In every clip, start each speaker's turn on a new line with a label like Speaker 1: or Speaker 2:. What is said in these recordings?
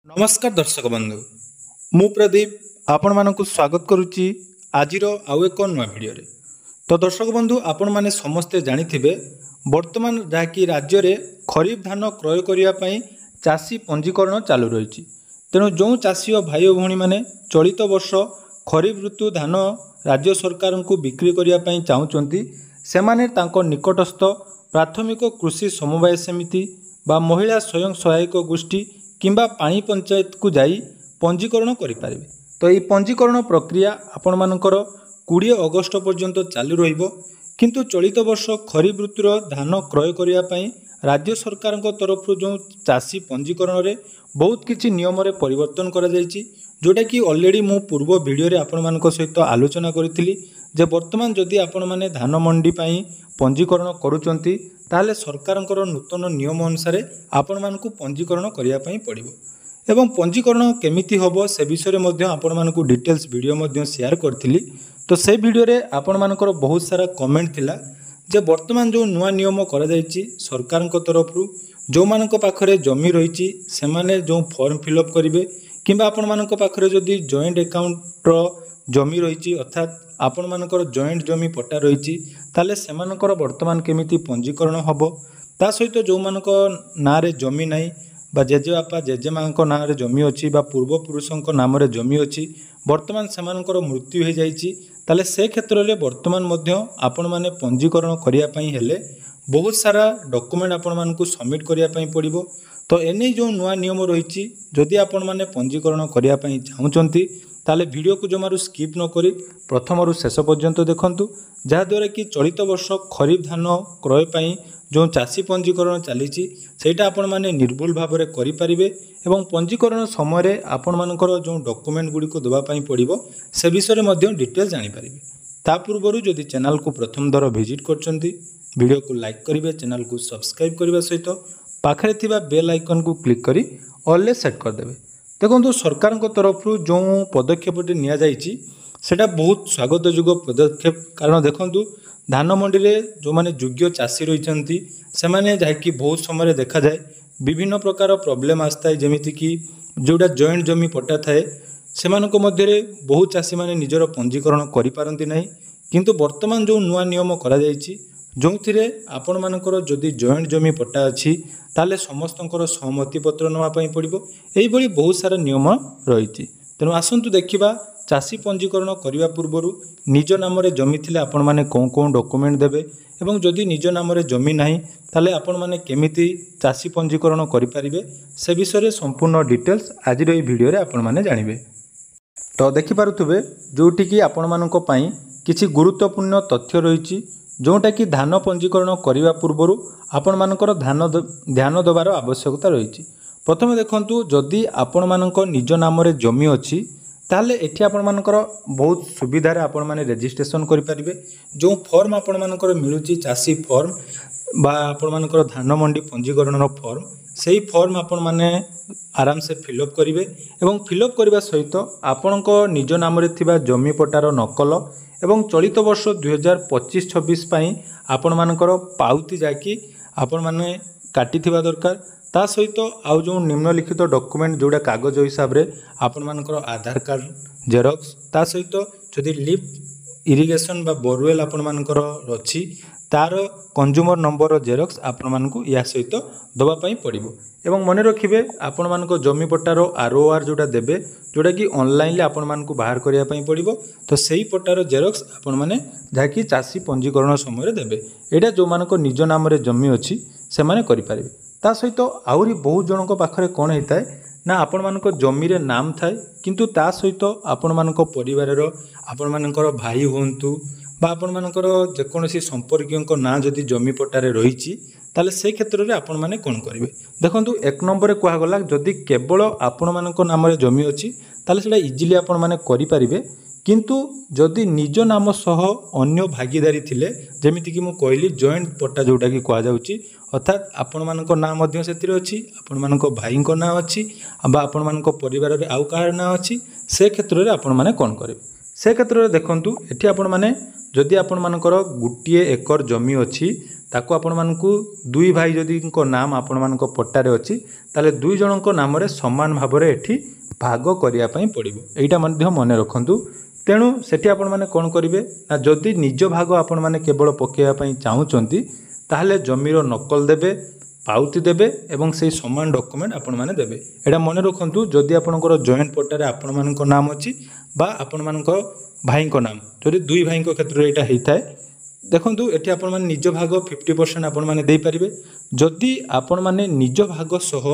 Speaker 1: नमस्कार दर्शक बंधु मु प्रदीप आपण मानक स्वागत करुच्ची आज आउ एक नुआ भिडियो तो दर्शक बंधु आपण माने समस्ते जानिथिबे वर्तमान जहाँकि राज्य रे खरीफ धान क्रय करने चाषी पंजीकरण चालू रही। तेणु जो चाषी और भाई भौणी मैंने चलित वर्ष खरीफ ऋतु धान राज्य सरकार को बिक्री करने चाहूँगी से निकटस्थ प्राथमिक कृषि समवाय समिति बा महिला स्वयं सहायक गोष्ठी किंबा पानी पंचायत को जाई पंजीकरण करें। तो ये पंजीकरण प्रक्रिया आपण मानकर 20 अगस्त पर्यंत चालू रहिबो। किंतु चलित वर्ष खरीफ ऋतुर धान क्रय करने राज्य सरकार तरफ जो चाषी पंजीकरण रे बहुत किछि नियम रे परिवर्तन करा जायछि, जोटा कि ऑलरेडी मु पूर्व वीडियो रे आपण मानक सहित आलोचना करिथिली जे वर्तमान जदि आपण माने धान मंडी पई पंजीकरण करूचंती ताले सरकारଙ୍କର नूतन नियम अनुसार आपण मानकु पंजीकरण करिया पई पड़िबो। एवं पंजीकरण केमिति होबो से विषय में आपण मानकु डिटेल्स वीडियो मध्य शेयर करथिली। तो से वीडियो रे आपण मानकर बहुत सारा कमेंट थिला जे वर्तमान जो नुआ नियम करा जायछि सरकारଙ୍କ तरफरु जो मानक पाखरे जमी रहिछि से माने जो फॉर्म फिलअप करिवे किंबा आपण मानक पाखरे जदि जॉइंट अकाउंट रो जमी रहिछि अर्थात आपण मानकर जॉइंट जमी पट्टा रहिछि ताले सेमानकर वर्तमान केमिति पंजीकरण होबो। ता सहित जो मानक ना रे जमी नाही बा जेजेबापा जेजेमाଙ୍କ नाम रे जमी अछि बा पूर्व पुरुषଙ୍କ नाम रे जमी अछि वर्तमान सेमानकर मृत्यु हो जाइछि ताले से क्षेत्र रे वर्तमान मध्य आपण माने पंजीकरण करिया पई हेले बहुत सारा डॉक्यूमेंट आपण मानकु सबमिट करिया पई पड़िबो। तो एने जो नुआ नियम रहिछि जदि आपण माने पंजीकरण करिया पई चाहुचंती ताले वीडियो को जमारू स्किप न करी प्रथम शेष पर्यंत देखंतु, जहाँद्वारा कि चलित वर्ष खरीफ धान क्रय पई जो चाषी पंजीकरण चली सेटा आपण माने निर्भुल भाव में करें एवं पंजीकरण समय आपण मानकर जो डॉक्यूमेंट गुड़ी को देवा पई पड़िबो से विषय में डिटेल जानि परिबे। ता पूर्व जदि चैनल को प्रथम दर विजिट करचंती वीडियो को लाइक करिवे, चैनल को सब्सक्राइब करने सहित पाखरे थिबा बेल आइकन को क्लिक करी ऑल सेट कर देबे। देखो सरकार तरफ जो पदक्षेप निया जाइछि सेटा बहुत स्वागत योग्य पदक्षेप। कारण देखो धान मंडी रे जो माने योग्य चाषी रही से माने जहाँकि बहुत समय देखा जाए विभिन्न प्रकार प्रॉब्लम आसता है, जमीती कि जोड़ा जॉइंट जमी पट्टा थाए से मध्य बहुत चाषी माने निजर पंजीकरण करि पारंती नाही। किंतु वर्तमान जो नुआ नियम करा जाइछि जो थिरे आपण मानकर जदि जॉइंट जमी पट्टा अच्छी ताले समस्तंकर सहमति पत्र नवा पई पड़िबो। एही भली बहुत सारा नियम रही। तेणु आसंतु देखिबा चाषी पंजीकरण करने पूर्व निज नाम रे जमी थिले आपण माने कौन कौन डॉक्यूमेंट देबे एवं जदि निज नाम रे जमी नाही ताले आपण माने केमिति चाषी पंजीकरण करि परिबे से विषय संपूर्ण डिटेल्स आज रे वीडियो रे आपण माने जानिबे। तो देखि पारुथबे जोटी कि आपण मानको पई किछि गुरुत्वपूर्ण तथ्य रहिछि जोटा कि धान पंजीकरण करने पूर्व आपण मानकर ध्यान देवार आवश्यकता रही। प्रथम देखंतु जदि आपण मानक निज नाम रे जमी अच्छी ताले एठी आपण मानकर बहुत सुविधा रे आपण माने रजिस्ट्रेशन करि परिबे। जो फॉर्म आपण मानकर मिलुची चाषी फॉर्म बा आपण मानकर धान मंडी पंजीकरण रो फॉर्म सेही फॉर्म आपण माने आराम से फिलअप करिवे एवं फिलअप करबा सहित आपणको निज नाम रे थिबा जमी पट्टार नकल एवं चलित वर्ष 2025-26 पई आपण मानकर पाउती जाकी आपण माने काटी थिबा दरकार। ता सहित आउ जो निम्नलिखित डॉक्यूमेंट जोड़ा कागज हिसाब रे आपण मानकर आधार कार्ड जेरॉक्स ता सहित जदि लिफ्ट इरिगेशन बा बोरवेल आपण मानकर अछि तार कंज्यूमर नंबर जेरॉक्स आपण मानकु या सहित दबा पई पड़िबो। एवं मन रखिबे आपण मानको जमी पट्टार आरओआर जोड़ा देबे जोड़ा कि ऑनलाइन ले आपण मानकु बाहर करिया पई पड़िबो। तो सेही पट्टार जेरॉक्स आपण माने जाकी चाषी पंजीकरण समय देबे। एटा जो मानको निज नाम रे जमी अछि से माने करि परिबे। ता सहित आउरी बहुत जनक पाखरे कोन हेताय ना आपण मानक जमी रे नाम थाए किंतु ता सहित आपण मानक परिवार रो आपण मानकर भाई होंतु बा आपण मानकर जेकोसी संपर्क ना जदि जमी पट्टारे रही ताले से क्षेत्र में आपण माने कोन करिवे। देखंतु एक नंबर रे कहा गला जदि केवल आपण मानक नाम रे जमी अछि ताले सेटा इजीली आपण माने करि परिबे। किंतु जदि निज नाम सह अन्य भागीदारी थिले जेमिति कि मु कहली जॉइंट पट्टा जोटा कि कहा जाउची अर्थात आपण मानक नाम मध्य सेतिरे अछि आपण मानक भाईको नाम अछि बा आपण मानक परिवार रे आउ कार नाम अछि से क्षेत्र रे आपण माने कोन करिवे से क्षेत्र में देखंतु एठी आपण माने जदि आपण मानकर गोटे एकर जमी अच्छी ताको आपण मानकु दुई भाई जदि नाम आपण मानक पट्टारे अच्छी ताले दुई जनक नाम रे समान भाव में एठी भाग करिया पई पड़िबो एटा मध्य मन रखंतु। तेणु सेठी आपण माने कोन करिवे ना जदि निज भाग आपण माने केवल पकेया पई चाहुचंती ताहले जमीर नकल देबे पाउती देबे एवं से समान डॉक्यूमेंट आपण माने देबे एटा मन रखंतु। जदि आपणकर जॉइंट पट्टारे आपण मानक नाम अच्छी बा आपण मानक भाई नाम जदि दुई भाई क्षेत्र में यहाँ होता है देखंतु एठी आपण माने निज भाग 50% आपण माने दे पारिबे। जदि आपण माने निज भाग सह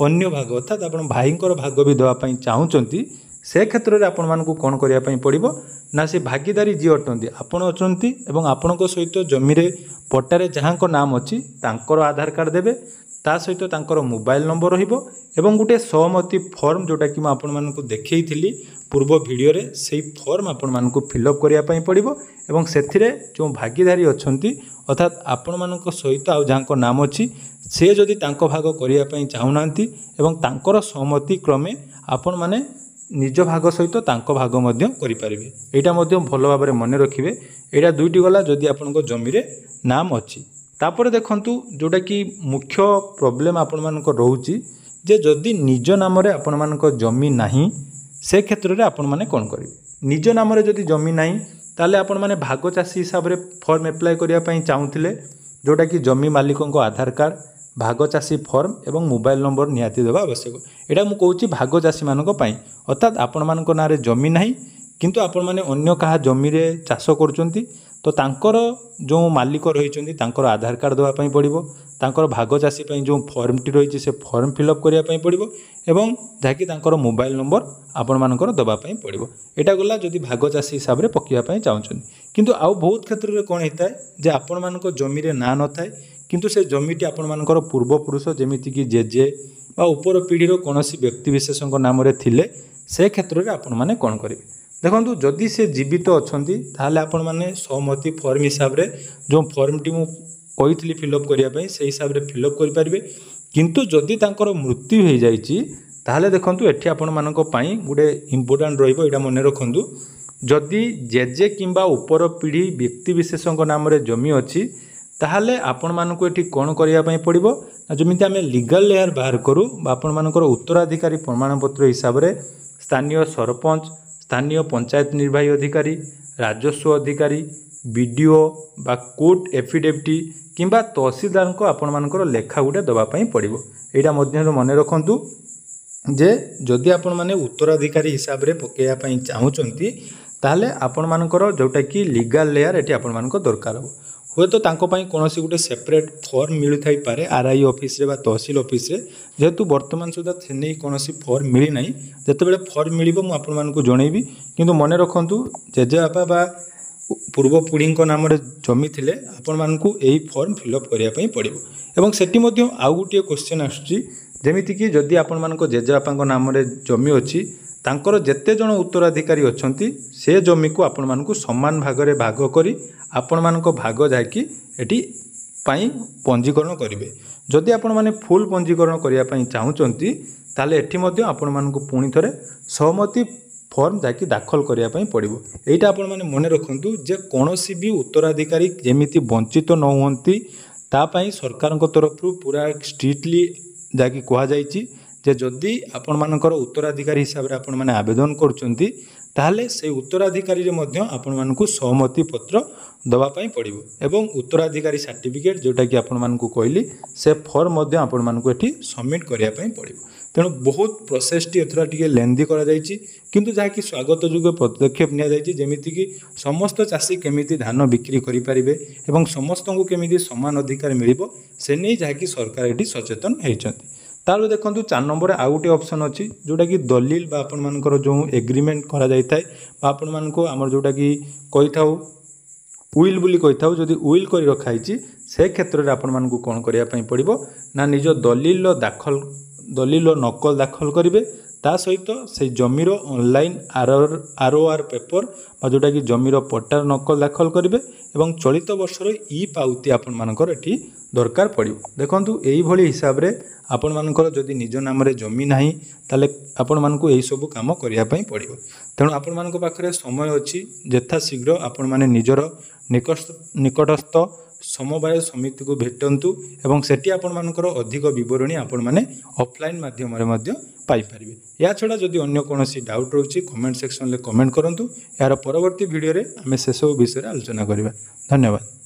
Speaker 1: अन्य भाग अर्थात आपण भाईंकर भाग भी देवा पई चाहुचंती से क्षेत्र में आपण मानकु कोन करिया पई पड़िबो ना से भागीदारी जी अटंती आपण अचंती एवं आपणक सहित जमी रे पट्टारे जहाँको नाम अच्छी तांकर आधार कार्ड देबे ता सहित तांकर मोबाइल नंबर रहिबो एवं गोटे सहमति फॉर्म जोटा कि मैं आपण मानकु देखैथिली पूर्व वीडियो रे सेही फॉर्म आपण मानकु फिलअप करिया पई पड़िबो एवं सेथिरे जो भागीदारी अछंती अर्थात आपण मानक सहित आ जहाँको नाम अच्छी से जदि तांको भाग करिया पई चाहुनांती एवं तांकर सहमति क्रमे आपण माने निज भाग सहित तांको भाग मध्य करि पारिबे एटा मध्य भलो भाबरे मन रखिबे। एटा दुईटी गला जदि आपनको जमी रे नाम अच्छी तापर देखंतु जोटा कि मुख्य प्रॉब्लम आपण मानक रहउची जे जदि निज नाम रे आपण मानक जमी नाही से क्षेत्र में आपण माने कोन करिवे निज नाम रे जदि जमी नाही ताले आपण माने भाग चाषी हिसाब रे फॉर्म अप्लाई करिया पई चाहुथिले जोटा कि जमी मालिकक आधार कार्ड भाग चाषी फॉर्म एवं मोबाइल नंबर निहाती देवा आवश्यक एटा मु कहूची भाग चाषी मानक पई अर्थात आपण मानक नारे जमी नाही किंतु आपण माने अन्य कहा जमी रे चाष करूचंती तो तांकर जो मालिक रही तांकर आधार कार्ड देवा पई पड़िबो तांकर भाग चाषी पई जो फॉर्म टी रही से फॉर्म फिलअप करिया पई पड़िबो एवं जाकि तांकर मोबाइल नंबर आपण मानकर देवा पई पड़िबो एटा गला जदि भाग चाषी हिसाब रे पकिया पई चाहुचंती। किंतु आउ बहुत क्षेत्र रे कोन हेताय जे आपण मानक जमी रे ना न थाए किंतु से जमीटी आपण मानकर पूर्वपुरुष जेमिति कि जेजे बा ऊपर पीढ़ीर कोनोसी व्यक्ति विशेषक नाम रे थिले से क्षेत्र में आपण माने कोन करिवे देखंतु जदि से जीवित अछंती ताहले आपण माने सहमति फॉर्म हिसाब रे जो फॉर्म टी मु कहितली फिलअप करिया पई से हिसाब रे फिलअप करि परिबे। किंतु जदि तांकर मृत्यु हो जाइछि ताहले देखंतु एठी आपण मानक पई गुडे इंपोर्टेंट रहिबो एटा मने रखंतु जदि जेजे किंबा ऊपर पीढ़ी व्यक्ति विशेषक नाम रे जमी अछि ताहले आपण मानक एठी कोन करिया पई पड़िबो जमिति आमे लीगल लेयर बाहर करू बा आपण मानकर उत्तराधिकारी प्रमाण पत्र हिसाब रे स्थानीय सरपंच स्थानीय पंचायत निर्वाही अधिकारी राजस्व अधिकारी बीडीओ बा कोर्ट एफिडेविट किंबा तहसीलदार को आपण मानकर लेखा गुटे दबा पई पड़िबो एटा मध्य मन रखंतु जे जदि आपण माने उत्तराधिकारी हिसाब रे पकेया पई चाहुचंती ताहले आपण मानकर जोटा कि लीगल लेयर एटी आपण मानकर दरकार हो हुए तो तांको पाई कोनोसी गुटे सेपरेट फॉर्म मिलु थाई पारे आरआई ऑफिस रे बा तहसील ऑफिस रे जेतु वर्तमान सुधा थेनै कोनोसी फॉर्म मिली नाही जेतेबेले फॉर्म मिलिबो मु आपण मानकु जणैबी। किंतु मने रखंतु जेजे बापा बा पूर्व पीढ़ी नाम रे जमी थिले आपण मानकु एही फॉर्म फिलअप करिया पई पड़िबो एवं सेठी मध्य आउ गुटे क्वेश्चन आछी जेमिति कि जदि आपण मानको जेजे बापाଙ୍କ नाम रे जमी अछि तांकर जेते जण उत्तराधिकारी अछंती से जमी को आपण मानकु समान भाग रे भाग करी आपण मानको भाग जाकी एठी पाई पंजीकरण करिवे। जदि आपण माने फुल पंजीकरण करिया पाई चाहुचंती ताले एठी मध्य आपण मानको पुणी थरे सहमति फॉर्म जाकि दाखल करिया पाई पड़िबो एटा आपण माने मने रखंतु जे कोनोसी भी उत्तराधिकारी जेमिति वंचित न होंती ता पाई सरकारक तरफ पूरा स्ट्रिक्टली जाकि कहा जायछि जे जदि आपण मानकर उत्तराधिकारी हिसाब रे आपण माने आवेदन करूचंती ताहले से उत्तराधिकारी रे मध्य आपण मानकु सहमति पत्र दबा पाई पड़िबो एवं उत्तराधिकारी सर्टिफिकेट जोटा कि आपण मानकु कहली से फॉर्म मध्य आपण मानकु एठी सबमिट करिया पाई पड़िबो। तेणु बहुत प्रोसेस टी एथरा टिके लेंदी करा जायछि किंतु जहा कि स्वागत योग्य पदक्षेप निया जायछि जेमिति कि समस्त चाषी केमिति धान बिक्री करि परिबे एवं समस्त को केमिति समान अधिकार मिलिबो से नै जहा कि सरकार एठी सचेतन हेइछंती। तार देखंतु 4 नंबर आउ गोटे ऑप्शन अछि जोटा कि दलील बा आपण मानकर जो एग्रीमेंट करा जाय थाय बा आपण मानको हमर जोटा कि कहि थाउ उइल बुली कहि थाउ जदि उइल करि रखाइछि से क्षेत्र रे आपण मानको कोन करिया पई पड़िबो ना निज दलील दाखल दलिल नकल दाखल करेंगे ता सहित से जमीर ऑनलाइन आरओआर पेपर जोटा कि जमीर पट्टार नकल दाखल करेंगे और चलित वर्षर ई पाउती आपण मानकर एटी दरकार पड़ो। देखु यही हिसाब रे आपण मानकर जदि निज नाम जमी ना ताले आपण मानकु एही सब काम करने पड़ो। तेणु आपण मान पाखे समय अच्छी यथा शीघ्र आपण माने निजर निकटस्थ समवाय समिति को भेटंतु एवं सेठी आपण मानकर अधिक विवरणी आपण माने ऑफलाइन माध्यम रे पाई परिबे। या छड़ा जदि अन्य कोनोसी डाउट रोची कमेंट सेक्शन ले कमेंट करंतु। यार परवर्ती वीडियो रे आमे से सब विषय आलोचना करिबा। धन्यवाद।